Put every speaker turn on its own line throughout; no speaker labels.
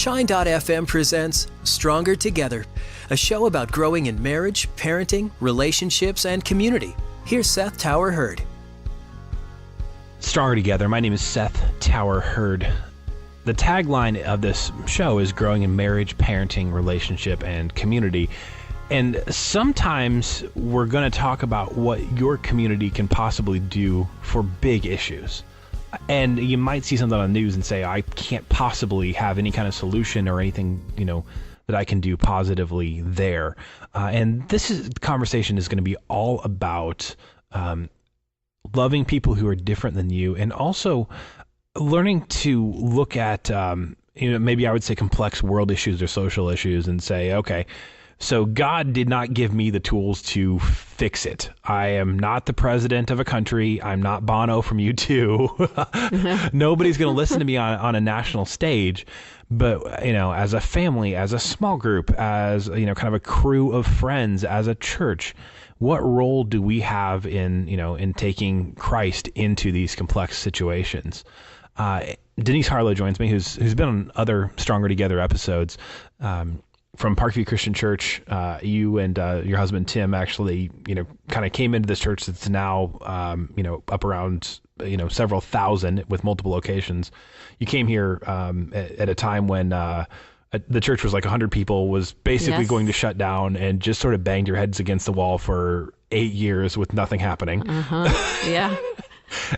Shine.fm presents Stronger Together, a show about growing in marriage, parenting, relationships, and community. Here's Seth Tower Hurd.
Stronger Together. My name is Seth Tower Hurd. The tagline of this show is growing in marriage, parenting, relationship, and community. And sometimes we're going to talk about what your community can possibly do for big issues. And you might see something on the news and say, I can't possibly have any kind of solution or anything, that I can do positively there. And conversation is going to be all about loving people who are different than you, and also learning to look at, maybe I would say complex world issues or social issues and say, okay, so God did not give me the tools to fix it. I am not the president of a country. I'm not Bono from U2. Nobody's going to listen to me on a national stage. But, as a family, as a small group, as, kind of a crew of friends, as a church, what role do we have in taking Christ into these complex situations? Denise Harlow joins me, who's been on other Stronger Together episodes, from Parkview Christian Church. You and your husband, Tim, actually, kind of came into this church that's now, up around, several thousand with multiple locations. You came here at a time when the church was like 100 people, was basically going to shut down, and just sort of banged your heads against the wall for 8 years with nothing happening.
Yeah.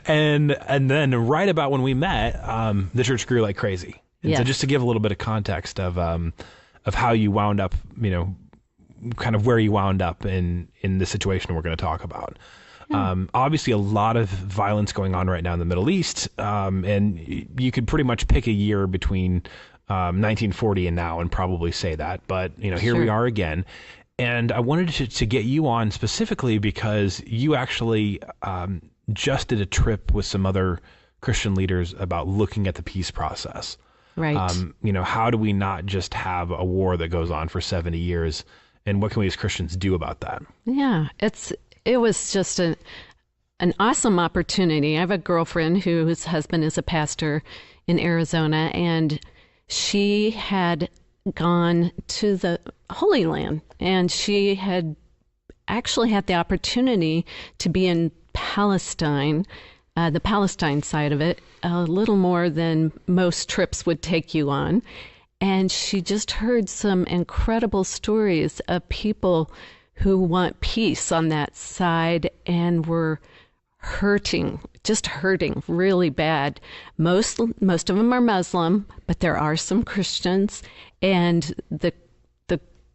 And then right about when we met, the church grew like crazy. And so just to give a little bit of context of how you wound up, kind of where you wound up in the situation we're going to talk about. Obviously, a lot of violence going on right now in the Middle East, and you could pretty much pick a year between 1940 and now and probably say that. But, here we are again. And I wanted to get you on specifically because you actually just did a trip with some other Christian leaders about looking at the peace process.
Right.
How do we not just have a war that goes on for 70 years, and what can we as Christians do about that?
Yeah, it was just an awesome opportunity. I have a girlfriend whose husband is a pastor in Arizona, and she had gone to the Holy Land, and she had actually had the opportunity to be in Palestine, the Palestine side of it, a little more than most trips would take you on. And she just heard some incredible stories of people who want peace on that side and were hurting really bad. Most of them are Muslim, but there are some Christians, and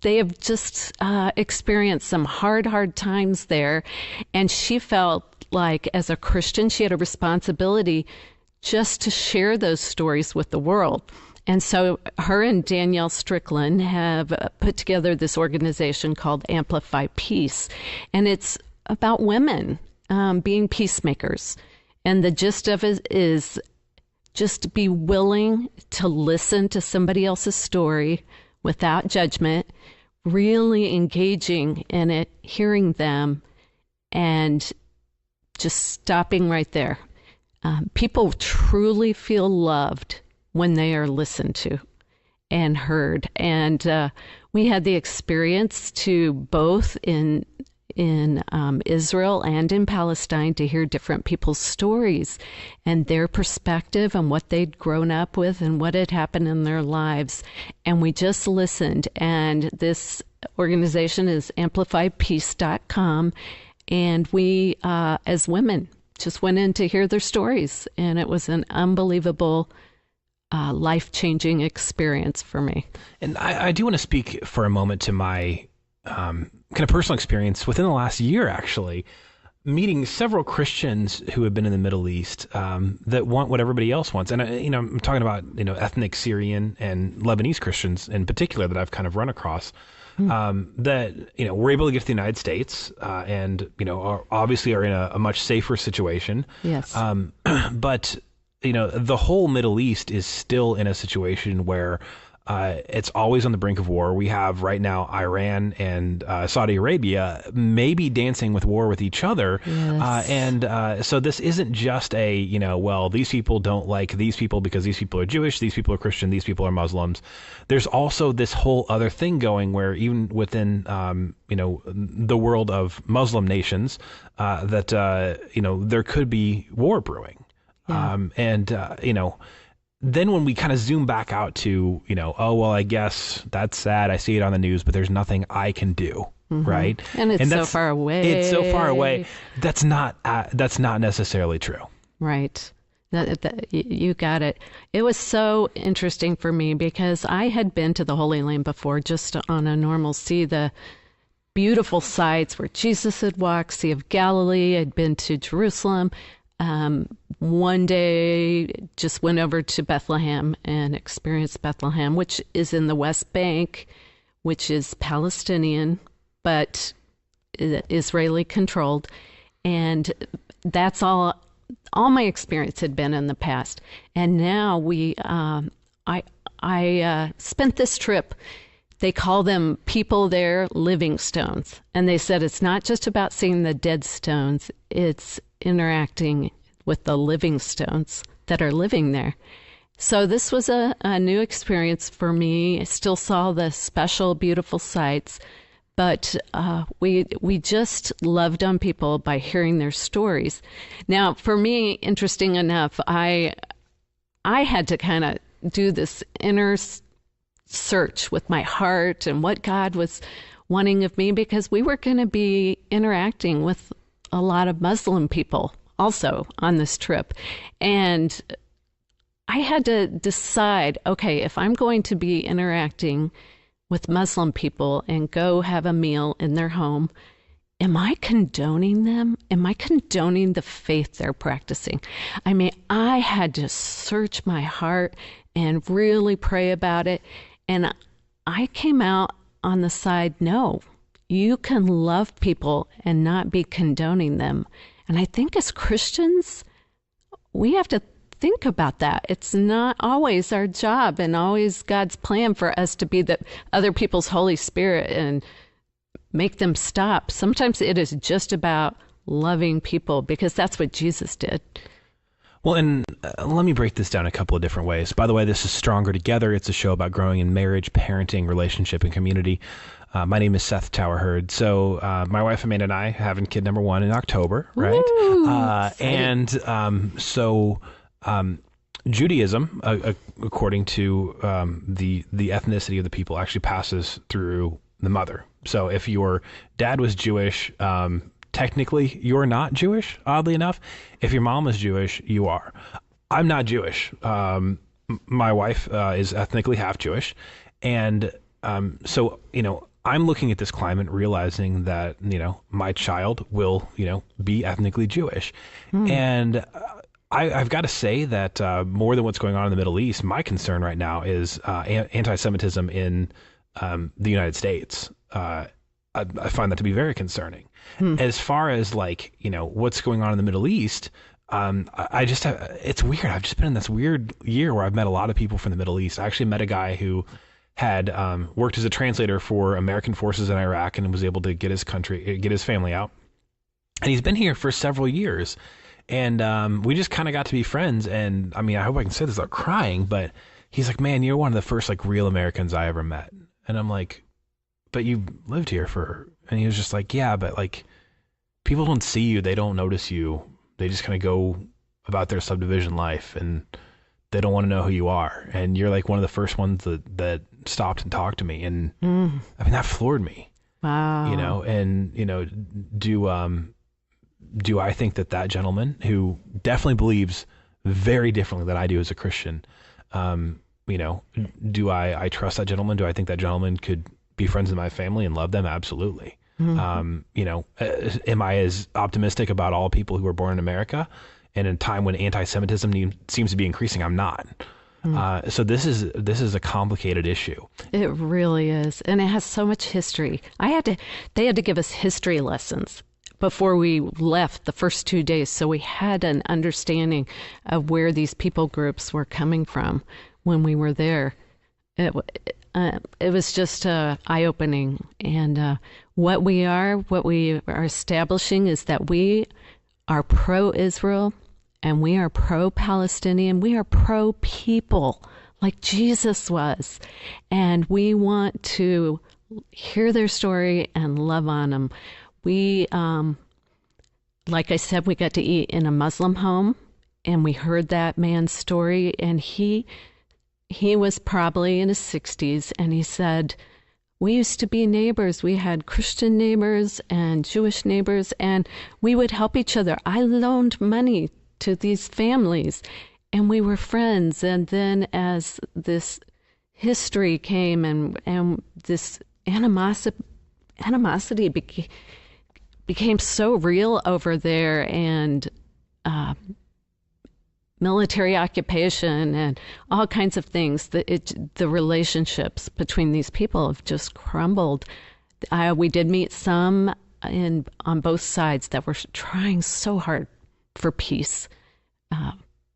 they have just experienced some hard times there. And she felt like, as a Christian, she had a responsibility just to share those stories with the world. And so her and Danielle Strickland have put together this organization called Amplify Peace. And it's about women being peacemakers. And the gist of it is just be willing to listen to somebody else's story without judgment, really engaging in it, hearing them, and just stopping right there. People truly feel loved when they are listened to and heard. And we had the experience to both in Israel and in Palestine to hear different people's stories and their perspective and what they'd grown up with and what had happened in their lives. And we just listened. And this organization is amplifypeace.com. And we, as women, just went in to hear their stories. And it was an unbelievable, life-changing experience for me.
And I do want to speak for a moment to my kind of personal experience within the last year, actually, meeting several Christians who have been in the Middle East that want what everybody else wants. And, I'm talking about, ethnic Syrian and Lebanese Christians in particular that I've kind of run across. That, we're able to get to the United States and, obviously are in a much safer situation.
Yes.
But, the whole Middle East is still in a situation where It's always on the brink of war. We have right now Iran and Saudi Arabia maybe dancing with war with each other.
Yes.
So this isn't just a, well, these people don't like these people because these people are Jewish, these people are Christian, these people are Muslims. There's also this whole other thing going where even within, the world of Muslim nations, that, there could be war brewing.
Yeah.
Then when we kind of zoom back out to, oh, well, I guess that's sad. I see it on the news, but there's nothing I can do. Right.
And it's so far away.
It's so far away. That's not necessarily true.
Right. You got it. It was so interesting for me because I had been to the Holy Land before, just on a normal see the beautiful sites where Jesus had walked, Sea of Galilee. I'd been to Jerusalem. One day just went over to Bethlehem and experienced Bethlehem, which is in the West Bank, which is Palestinian, but Israeli controlled. And that's all my experience had been in the past. And now I spent this trip. They call them people there living stones. And they said it's not just about seeing the dead stones, it's interacting with the living stones that are living there. So this was a new experience for me. I still saw the special, beautiful sights, but we just loved on people by hearing their stories. Now, for me, interesting enough, I had to kind of do this inner search with my heart and what God was wanting of me, because we were going to be interacting with a lot of Muslim people also on this trip. And I had to decide, okay, if I'm going to be interacting with Muslim people and go have a meal in their home, am I condoning them? Am I condoning the faith they're practicing? I mean, I had to search my heart and really pray about it. And I came out on the side, no, you can love people and not be condoning them. And I think as Christians, we have to think about that. It's not always our job and always God's plan for us to be the other people's Holy Spirit and make them stop. Sometimes it is just about loving people, because that's what Jesus did.
Well, and let me break this down a couple of different ways. By the way, this is Stronger Together. It's a show about growing in marriage, parenting, relationship, and community. My name is Seth Tower Hurd. So my wife Amanda and I are having kid number 1 in October, right? Judaism, according to the ethnicity of the people, actually passes through the mother. So if your dad was Jewish, technically you're not Jewish, oddly enough. If your mom is Jewish, you are. I'm not Jewish. My wife is ethnically half Jewish. And so, I'm looking at this climate realizing that, my child will, be ethnically Jewish. And I've got to say that more than what's going on in the Middle East, my concern right now is anti-Semitism in the United States. I find that to be very concerning. As far as what's going on in the Middle East, it's weird. I've just been in this weird year where I've met a lot of people from the Middle East. I actually met a guy who had worked as a translator for American forces in Iraq and was able to get his family out. And he's been here for several years. And we just kind of got to be friends. And I mean, I hope I can say this without crying, but he's like, man, you're one of the first real Americans I ever met. And I'm like, but you lived here and he was just like, yeah, but people don't see you. They don't notice you. They just kind of go about their subdivision life and they don't want to know who you are. And you're one of the first ones that stopped and talked to me. And I mean, that floored me.
Wow.
Do I think that gentleman, who definitely believes very differently than I do as a Christian, do I trust that gentleman? Do I think that gentleman could be friends with my family and love them? Absolutely. Am I as optimistic about all people who were born in America and in a time when anti-Semitism seems to be increasing? I'm not. So this is a complicated issue.
It really is. And it has so much history. They had to give us history lessons before we left the first 2 days. So we had an understanding of where these people groups were coming from when we were there. it was just eye-opening. And what we are establishing is that we are pro-Israel and we are pro-Palestinian. We are pro-people like Jesus was. And we want to hear their story and love on them. We, like I said, we got to eat in a Muslim home, and we heard that man's story, and he was probably in his 60s, and he said, we used to be neighbors. We had Christian neighbors and Jewish neighbors, and we would help each other. I loaned money to these families, and we were friends. And then as this history came and this animosity became so real over there, and military occupation and all kinds of things, the relationships between these people have just crumbled. We did meet some on both sides that were trying so hard for peace,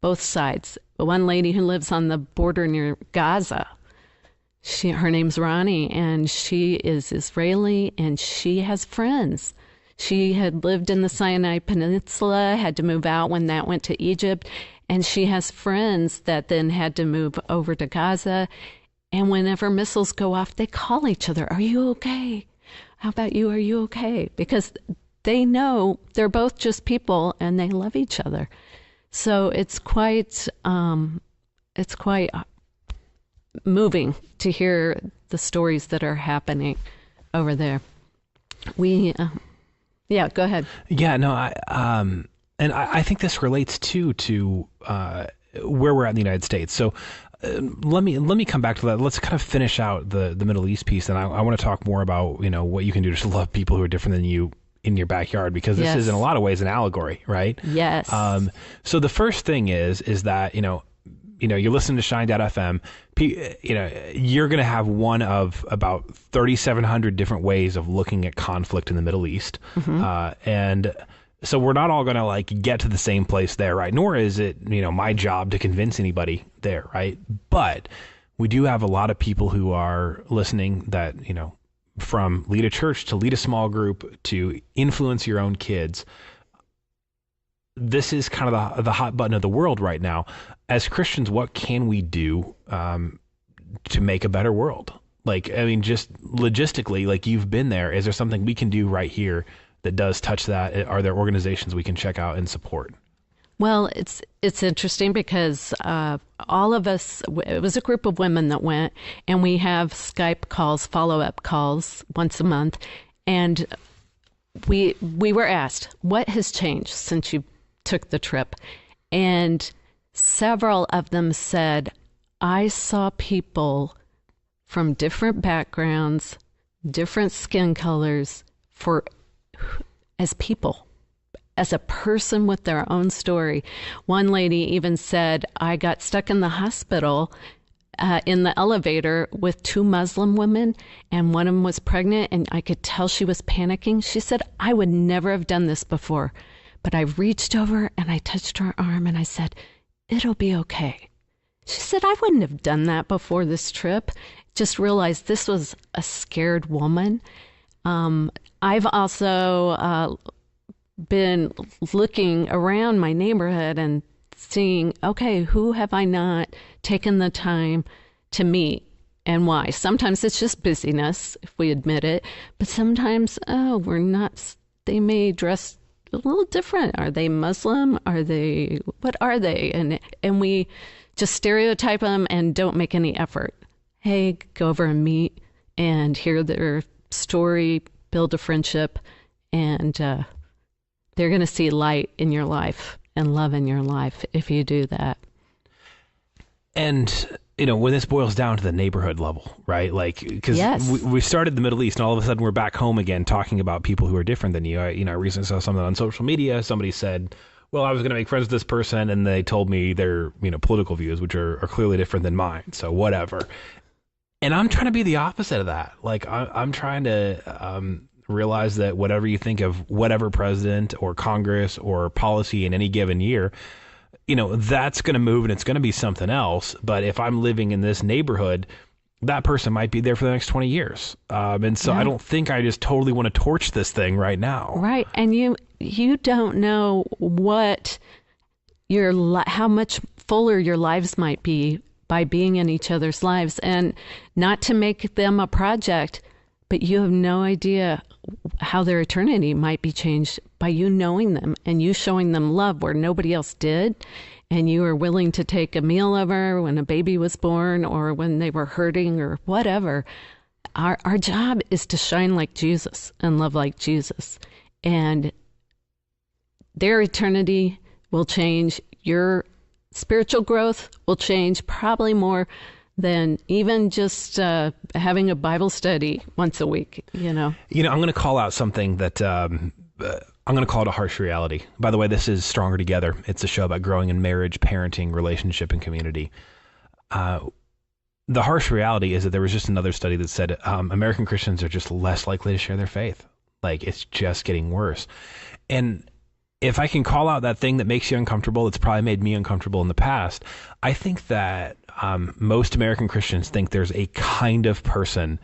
both sides. One lady who lives on the border near Gaza, her name's Ronnie, and she is Israeli, and she has friends. She had lived in the Sinai Peninsula, had to move out when that went to Egypt, and she has friends that then had to move over to Gaza. And whenever missiles go off, they call each other, are you okay? How about you? Are you okay? Because they know they're both just people and they love each other. So it's quite moving to hear the stories that are happening over there. Yeah, go ahead.
Yeah, no, and I think this relates too to where we're at in the United States. So let me come back to that. Let's kind of finish out the Middle East piece, and I want to talk more about what you can do to love people who are different than you in your backyard, because this is in a lot of ways an allegory, right?
Yes.
So the first thing is that you're listening to Shine.fm, you're going to have one of about 3,700 different ways of looking at conflict in the Middle East. Mm-hmm. And so we're not all going to get to the same place there, right? Nor is it, my job to convince anybody there, right? But we do have a lot of people who are listening that, from lead a church to lead a small group to influence your own kids. This is kind of the hot button of the world right now. As Christians, what can we do to make a better world? Just logistically, you've been there. Is there something we can do right here that does touch that? Are there organizations we can check out and support?
Well, it's interesting because all of us, it was a group of women that went, and we have Skype calls, follow-up calls once a month, and we were asked, what has changed since you took the trip? And several of them said, I saw people from different backgrounds, different skin colors, as people, as a person with their own story. One lady even said, I got stuck in the hospital in the elevator with two Muslim women, and one of them was pregnant, and I could tell she was panicking. She said, I would never have done this before, but I reached over and I touched her arm and I said, it'll be okay. She said, I wouldn't have done that before this trip. Just realized this was a scared woman. I've also been looking around my neighborhood and seeing, okay, who have I not taken the time to meet and why? Sometimes it's just busyness, if we admit it, but sometimes, we're not, they may dress a little different. Are they Muslim? What are they? And we just stereotype them and don't make any effort. Hey, go over and meet and hear their story, build a friendship, and they're going to see light in your life and love in your life if you do that.
And, when this boils down to the neighborhood level, right? Because
yes.
we started the Middle East and all of a sudden we're back home again talking about people who are different than you. I recently saw something on social media. Somebody said, well, I was going to make friends with this person and they told me their, political views, which are clearly different than mine. So whatever. And I'm trying to be the opposite of that. I'm trying to realize that whatever you think of whatever president or Congress or policy in any given year, that's going to move and it's going to be something else. But if I'm living in this neighborhood, that person might be there for the next 20 years. And so I don't think I just totally want to torch this thing right now.
Right. And you don't know what how much fuller your lives might be by being in each other's lives, and not to make them a project, but you have no idea how their eternity might be changed by you knowing them and you showing them love where nobody else did. And you were willing to take a meal over when a baby was born or when they were hurting or whatever. Our job is to shine like Jesus and love like Jesus. And their eternity will change. Your spiritual growth will change probably more than even just having a Bible study once a week, I'm
going to call out something that I'm going to call it a harsh reality. By the way, this is Stronger Together. It's a show about growing in marriage, parenting, relationship, and community. The harsh reality is that there was just another study that said American Christians are just less likely to share their faith. Like, it's just getting worse. And if I can call out that thing that makes you uncomfortable, it's probably made me uncomfortable in the past. I think that most American Christians think there's a kind of person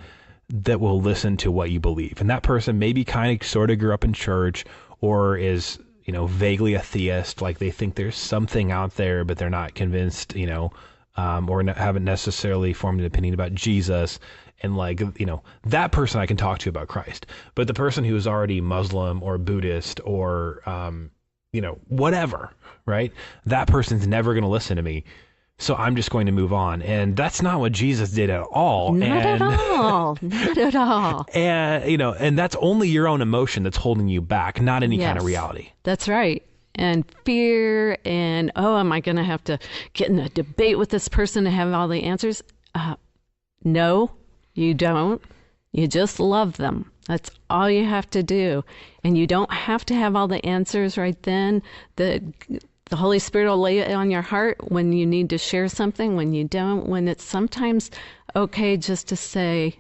that will listen to what you believe. And that person maybe kind of sort of grew up in church or is, vaguely a theist. Like, they think there's something out there, but they're not convinced, or haven't necessarily formed an opinion about Jesus. And that person I can talk to about Christ. But the person who is already Muslim or Buddhist or, whatever, right? That person's never going to listen to me. So I'm just going to move on. And that's not what Jesus did at all.
Not at all. Not at all.
And that's only your own emotion that's holding you back, not any kind of reality.
That's right. And fear and, am I going to have to get in a debate with this person to have all the answers? No, you don't. You just love them. That's all you have to do. And you don't have to have all the answers right then. The Holy Spirit will lay it on your heart when you need to share something, when you don't, when it's sometimes okay just to say,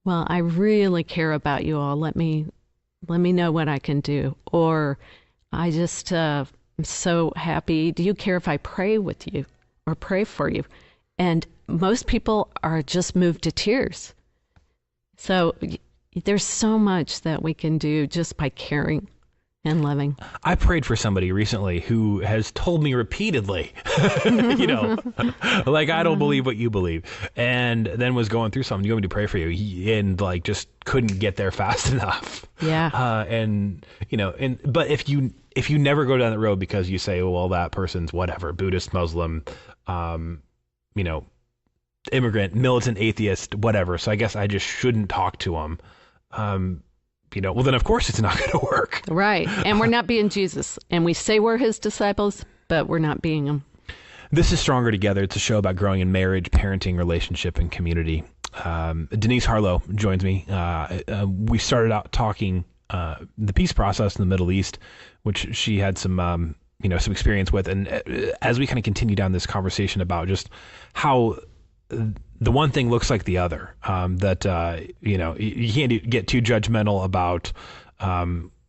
well, I really care about you all. Let me know what I can do. Or I just am so happy. Do you care if I pray with you or pray for you? And most people are just moved to tears. So there's so much that we can do just by caring and loving.
I prayed for somebody recently who has told me repeatedly, I don't believe what you believe, and then was going through something. You want me to pray for you? And just couldn't get there fast enough.
Yeah.
But if you never go down that road because you say, well, that person's whatever, Buddhist, Muslim, immigrant, militant atheist, whatever. So I guess I just shouldn't talk to them. Well, then of course it's not going to work.
Right. And we're not being Jesus. And we say we're his disciples, but we're not being them.
This is Stronger Together. It's a show about growing in marriage, parenting, relationship, and community. Denise Harlow joins me. We started out talking the peace process in the Middle East, which she had some experience with. And as we kind of continue down this conversation about just how the one thing looks like the other, you can't get too judgmental about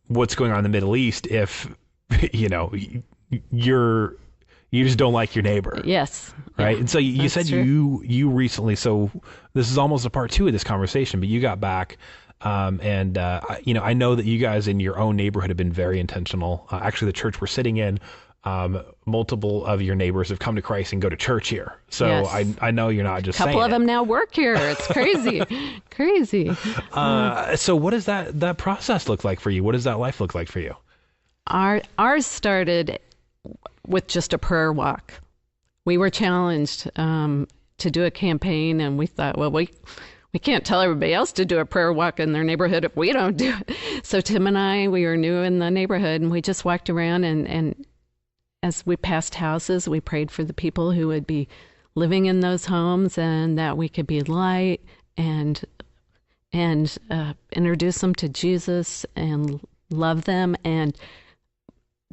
what's going on in the Middle East if, you just don't like your neighbor.
Yes.
Right.
Yeah,
and so you said
true.
you recently, so this is almost a part 2 of this conversation, but you got back I know that you guys in your own neighborhood have been very intentional. Actually, the church we're sitting in, multiple of your neighbors have come to Christ and go to church here. So yes. I know you're not just saying it.
A couple of them now work here. It's crazy. Crazy.
So what does that process look like for you? What does that life look like for you?
Ours started with just a prayer walk. We were challenged to do a campaign, and we thought, well, we can't tell everybody else to do a prayer walk in their neighborhood if we don't do it. So Tim and I, we were new in the neighborhood, and we just walked around and as we passed houses, we prayed for the people who would be living in those homes and that we could be light and introduce them to Jesus and love them. And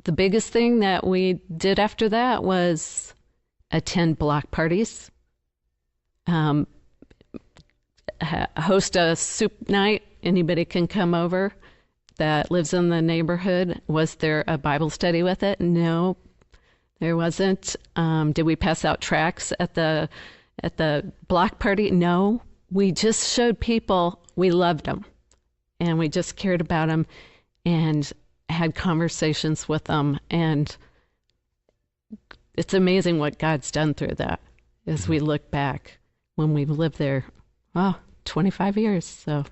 the biggest thing that we did after that was attend block parties, host a soup night. Anybody can come over that lives in the neighborhood. Was there a Bible study with it? No. There wasn't. Did we pass out tracts at the at the block party. No, we just showed people we loved them and we just cared about them and had conversations with them. And it's amazing what God's done through that as we look back when we've lived there, 25 years. So,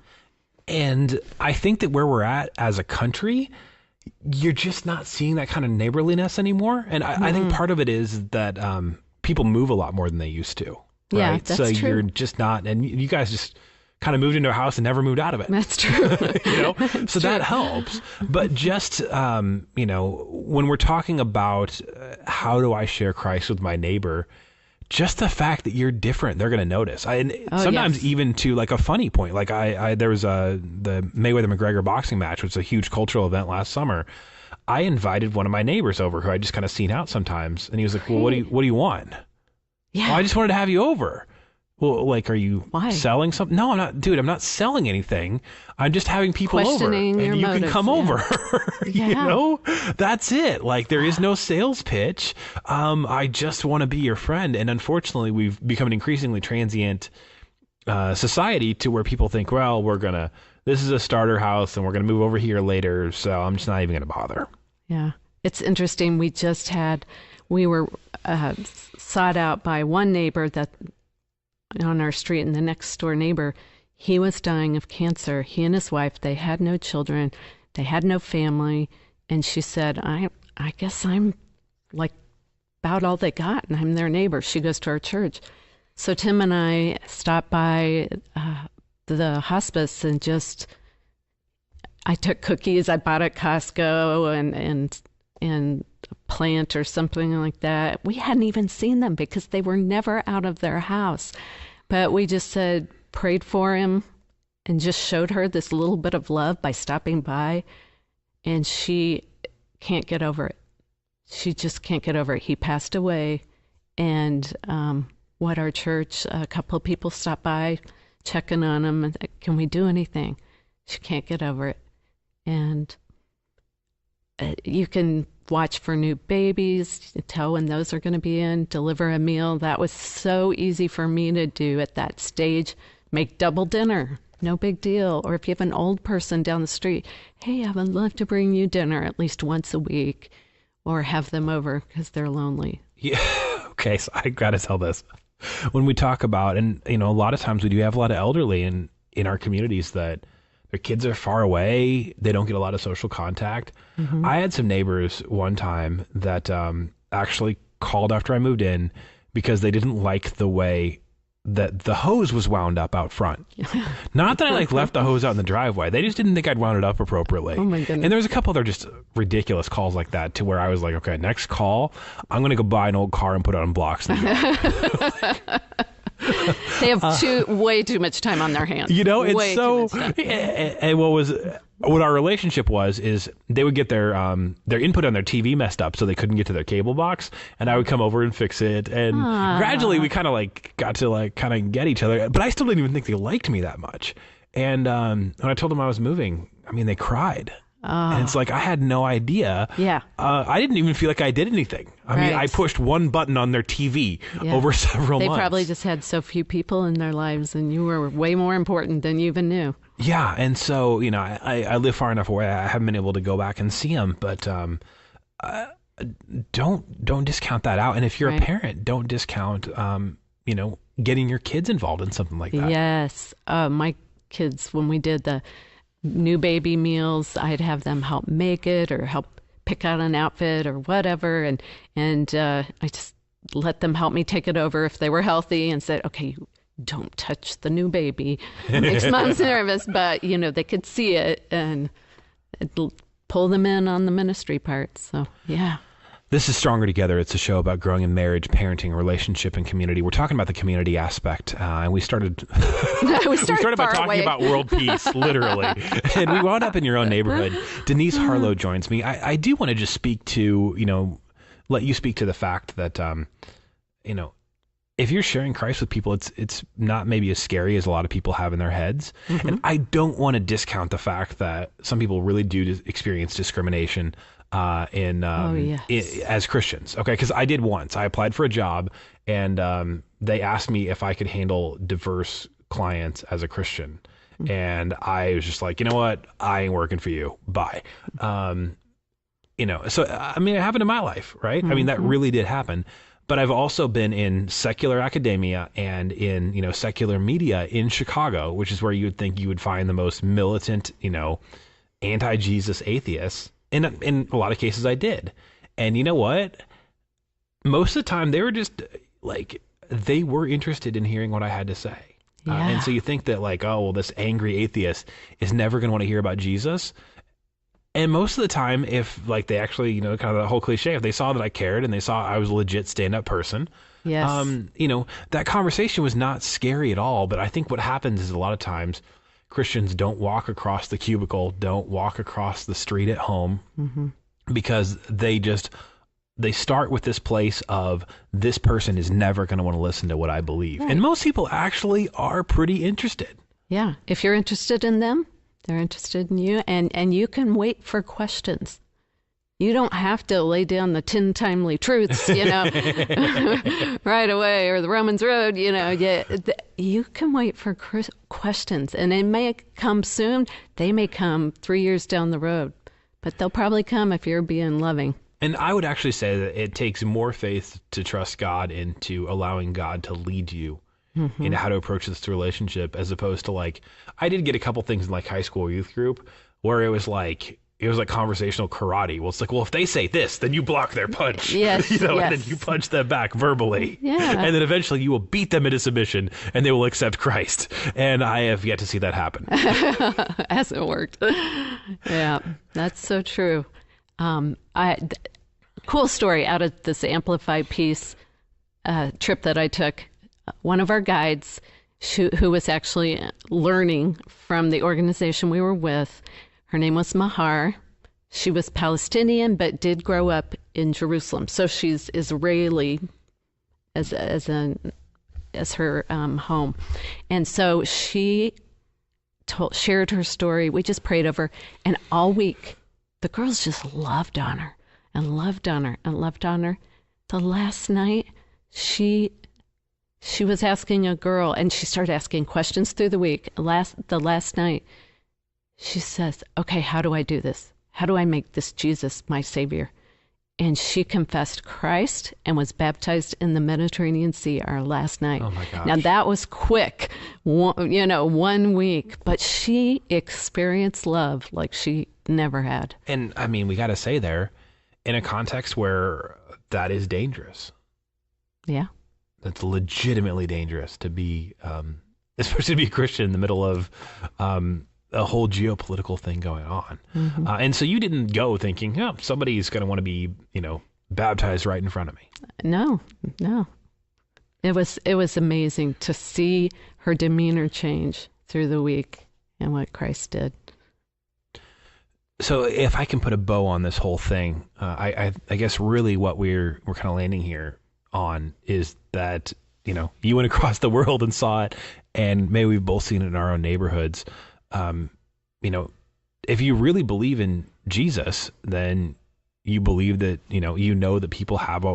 and I think that where we're at as a country, you're just not seeing that kind of neighborliness anymore. And I think part of it is that people move a lot more than they used to. Right?
Yeah, that's
so
true.
You're just not, and you guys just kind of moved into a house and never moved out of it.
That's true.
So that helps. But just, when we're talking about how do I share Christ with my neighbor, just the fact that you're different, they're going to notice. Sometimes even to like a funny point, like there was the Mayweather-McGregor boxing match, which was a huge cultural event last summer. I invited one of my neighbors over who I just kind of seen out sometimes. And he was like, well, what do you want?
Yeah.
Well, I just wanted to have you over. Well, like, are you selling something? No, I'm not, dude, I'm not selling anything. I'm just having people over and you can come over, that's it. Like there is no sales pitch. I just want to be your friend. And unfortunately we've become an increasingly transient, society to where people think, well, this is a starter house and we're going to move over here later. So I'm just not even going to bother.
Yeah. It's interesting. We were sought out by one neighbor that on our street, and the next door neighbor, he was dying of cancer. He and his wife, they had no children, they had no family, and she said, I guess I'm like about all they got, and I'm their neighbor. She goes to our church. So Tim and I stopped by the hospice and I took cookies I bought at Costco and a plant or something like that. We hadn't even seen them because they were never out of their house. But we just prayed for him and just showed her this little bit of love by stopping by. And she can't get over it. She just can't get over it. He passed away. And our church, a couple of people stopped by checking on him. And can we do anything? She can't get over it. And you can watch for new babies, tell when those are going to be in, deliver a meal. That was so easy for me to do at that stage. Make double dinner, no big deal. Or if you have an old person down the street, hey, I would love to bring you dinner at least once a week, or have them over because they're lonely.
Yeah. Okay. So I got to tell this. When we talk about, and a lot of times we do have a lot of elderly in our communities that their kids are far away. They don't get a lot of social contact. Mm-hmm. I had some neighbors one time that actually called after I moved in because they didn't like the way that the hose was wound up out front. Not that I left the hose out in the driveway. They just didn't think I'd wound it up appropriately.
Oh my goodness.
And there was a couple other just ridiculous calls like that to where I was like, okay, next call, I'm going to go buy an old car and put it on blocks.
They have way too much time on their hands.
It's so. And what our relationship is they would get their input on their TV messed up, so they couldn't get to their cable box, and I would come over and fix it. And gradually, we kind of got to kind of get each other. But I still didn't even think they liked me that much. And when I told them I was moving, they cried. And it's like, I had no idea.
Yeah.
I didn't even feel like I did anything. I pushed one button on their TV over several months.
They probably just had so few people in their lives, and you were way more important than you even knew.
Yeah. And so, I live far enough away. I haven't been able to go back and see them, but don't discount that out. And if you're a parent, don't discount, getting your kids involved in something like that.
Yes. My kids, when we did the new baby meals, I'd have them help make it or help pick out an outfit or whatever, and I just let them help me take it over if they were healthy, and said, okay, don't touch the new baby. It makes moms nervous, but they could see it and pull them in on the ministry part. So yeah.
This is Stronger Together. It's a show about growing in marriage, parenting, relationship, and community. We're talking about the community aspect, and we started we started by talking about world peace, literally, and we wound up in your own neighborhood. Denise Harlow joins me. I do want to just speak to, let you speak to the fact that, if you're sharing Christ with people, it's not maybe as scary as a lot of people have in their heads. Mm-hmm. And I don't want to discount the fact that some people really do experience discrimination as Christians. Okay. Cause I did once. I applied for a job and they asked me if I could handle diverse clients as a Christian. And I was just like, you know what? I ain't working for you. Bye. So, I mean, it happened in my life, right? I mean, that really did happen. But I've also been in secular academia and in, secular media in Chicago, which is where you would think you would find the most militant, anti-Jesus atheists. And in a lot of cases I did. And you know what? Most of the time they were just like, they were interested in hearing what I had to say.
Yeah.
And so you think that like, oh, well, this angry atheist is never going to want to hear about Jesus. And most of the time, if like they actually, kind of the whole cliche, if they saw that I cared and they saw I was a legit stand-up person,
Yes.
That conversation was not scary at all. But I think what happens is a lot of times Christians don't walk across the cubicle, don't walk across the street at home because they start with this place of this person is never going to want to listen to what I believe. Right. And most people actually are pretty interested.
Yeah. If you're interested in them, they're interested in you, and you can wait for questions. You don't have to lay down the 10 timely truths, right away, or the Romans Road, you can wait for questions, and they may come soon. They may come 3 years down the road, but they'll probably come if you're being loving.
And I would actually say that it takes more faith to trust God into allowing God to lead you into how to approach this relationship, as opposed to like, I did get a couple things in like high school youth group where it was like conversational karate. Well, it's like, well, if they say this, then you block their punch,
yes,
and then you punch them back verbally.
Yeah.
And then eventually you will beat them into submission and they will accept Christ. And I have yet to see that happen.
Hasn't worked. Yeah, that's so true. Cool story out of this Amplify Peace trip that I took. One of our guides, who was actually learning from the organization we were with, her name was Mahar. She was Palestinian, but did grow up in Jerusalem. So she's Israeli as her home. And so she shared her story. We just prayed over her. And all week, the girls just loved on her and loved on her and loved on her. The last night, she was asking a girl, and she started asking questions through the week. The last night, she says, okay, how do I do this? How do I make this Jesus my Savior? And she confessed Christ and was baptized in the Mediterranean Sea our last night.
Oh my gosh.
Now that was quick, 1 week, but she experienced love like she never had.
And I mean, we got to say there, in a context where that is dangerous.
Yeah. That's
legitimately dangerous to be, especially to be a Christian in the middle of a whole geopolitical thing going on. And so you didn't go thinking, oh, somebody's going to want to be, baptized right in front of me.
No. It was amazing to see her demeanor change through the week and what Christ did.
So if I can put a bow on this whole thing, I guess really what we're kind of landing here on is that, you went across the world and saw it, and maybe we've both seen it in our own neighborhoods. If you really believe in Jesus, then you believe that, that people have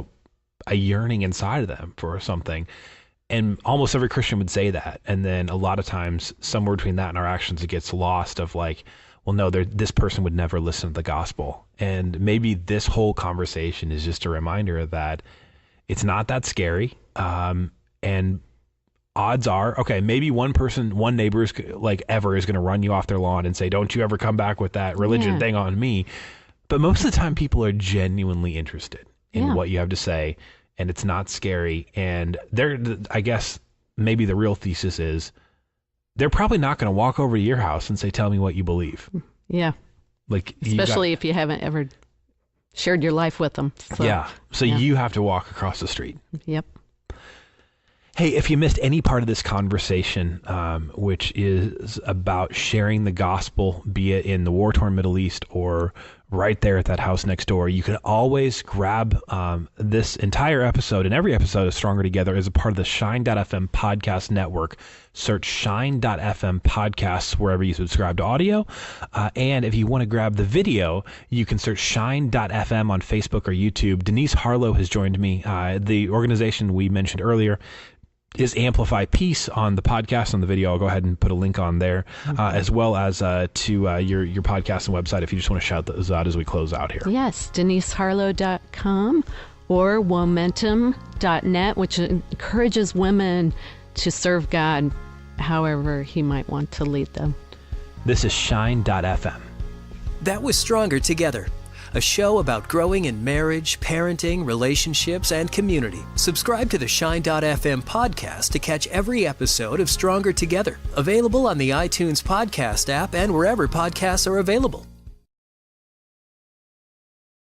a yearning inside of them for something. And almost every Christian would say that. And then a lot of times somewhere between that and our actions, it gets lost of like, well, no, this person would never listen to the gospel. And maybe this whole conversation is just a reminder that it's not that scary. And odds are, okay, maybe one neighbor is going to run you off their lawn and say, don't you ever come back with that religion thing on me. But most of the time people are genuinely interested in what you have to say, and it's not scary. And I guess maybe the real thesis is they're probably not going to walk over to your house and say, tell me what you believe.
Yeah. Especially if you haven't ever shared your life with them.
So you have to walk across the street.
Yep.
Hey, if you missed any part of this conversation, which is about sharing the gospel, be it in the war-torn Middle East or right there at that house next door, you can always grab this entire episode, and every episode of Stronger Together is a part of the Shine.fm podcast network. Search Shine.fm podcasts wherever you subscribe to audio. And if you want to grab the video, you can search Shine.fm on Facebook or YouTube. Denise Harlow has joined me. The organization we mentioned earlier is Amplify Peace on the podcast, on the video. I'll go ahead and put a link on there, as well as to your podcast and website if you just want to shout those out as we close out here.
Yes, DeniseHarlow.com or Momentum.net, which encourages women to serve God however He might want to lead them.
This is Shine.fm.
That was Stronger Together, a show about growing in marriage, parenting, relationships, and community. Subscribe to the Shine.fm podcast to catch every episode of Stronger Together, available on the iTunes podcast app and wherever podcasts are available.